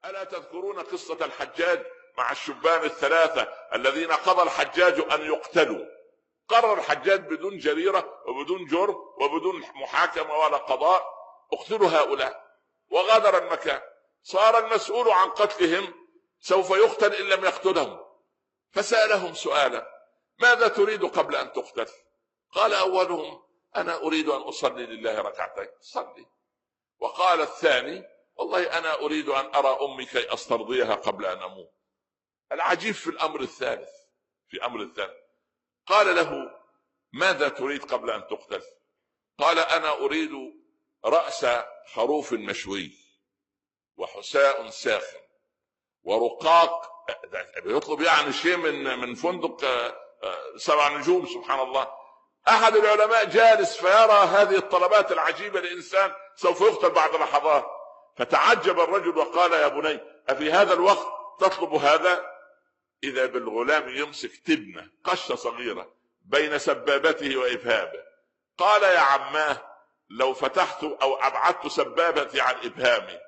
ألا تذكرون قصة الحجاج مع الشبان الثلاثة الذين قضى الحجاج أن يقتلوا؟ قرر الحجاج بدون جريرة وبدون جرم وبدون محاكمة ولا قضاء: اقتلوا هؤلاء، وغادر المكان. صار المسؤول عن قتلهم سوف يقتل إن لم يقتلهم، فسألهم سؤالا: ماذا تريد قبل أن تقتل؟ قال أولهم: أنا أريد أن أصلي لله ركعتين. صلي. وقال الثاني: والله أنا أريد أن أرى أمي كي أسترضيها قبل أن أموت. العجيب في الأمر الثالث، قال له: ماذا تريد قبل أن تقتل؟ قال: أنا أريد رأس خروف مشوي وحساء ساخن ورقاق. يطلب يعني شيء من فندق 7 نجوم. سبحان الله. أحد العلماء جالس فيرى هذه الطلبات العجيبة لإنسان سوف يقتل بعد لحظات، فتعجب الرجل وقال: يا بني، أفي هذا الوقت تطلب هذا؟ إذا بالغلام يمسك تبنة قشة صغيرة بين سبابته وإبهامه. قال: يا عماه، لو فتحت أو أبعدت سبابتي عن إبهامي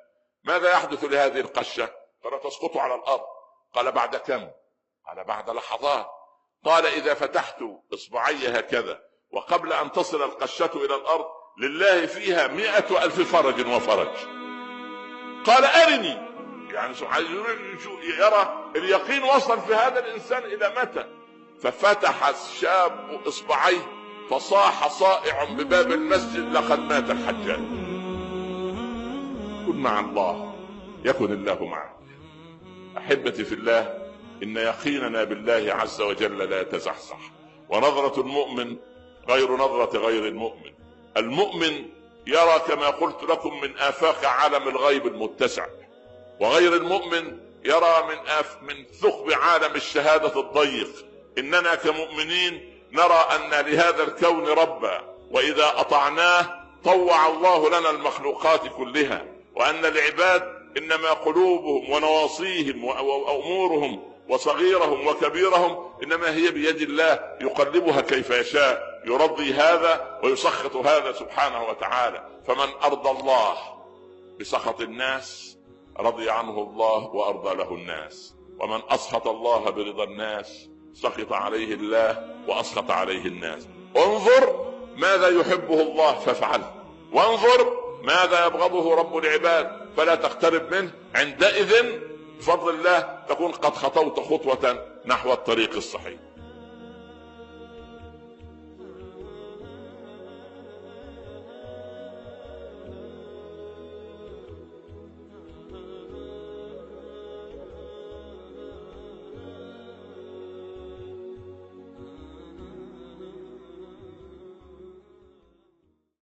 ماذا يحدث لهذه القشة؟ قال: تسقط على الأرض. قال: بعد كم؟ قال: بعد لحظات. قال: إذا فتحت إصبعي هكذا وقبل أن تصل القشة إلى الأرض لله فيها 100,000 فرج وفرج. قال: أرني. يعني يرى اليقين وصل في هذا الإنسان إلى متى. ففتح الشاب إصبعيه فصاح صائع بباب المسجد: لقد مات الحجاج. كن مع الله يكن الله معك. أحبتي في الله، إن يقيننا بالله عز وجل لا يتزحزح، ونظرة المؤمن غير نظرة غير المؤمن. المؤمن يرى كما قلت لكم من آفاق عالم الغيب المتسع، وغير المؤمن يرى من ثقب عالم الشهادة الضيق. إننا كمؤمنين نرى أن لهذا الكون ربا، وإذا أطعناه طوع الله لنا المخلوقات كلها، وأن العباد إنما قلوبهم ونواصيهم وأمورهم وصغيرهم وكبيرهم إنما هي بيد الله، يقلبها كيف يشاء، يرضي هذا ويسخط هذا سبحانه وتعالى. فمن أرضى الله بسخط الناس رضي عنه الله وأرضى له الناس، ومن أسخط الله برضا الناس سخط عليه الله وأسخط عليه الناس. انظر ماذا يحبه الله فافعله، وانظر ماذا يبغضه رب العباد فلا تقترب منه. عندئذ بفضل الله تكون قد خطوت خطوة نحو الطريق الصحيح.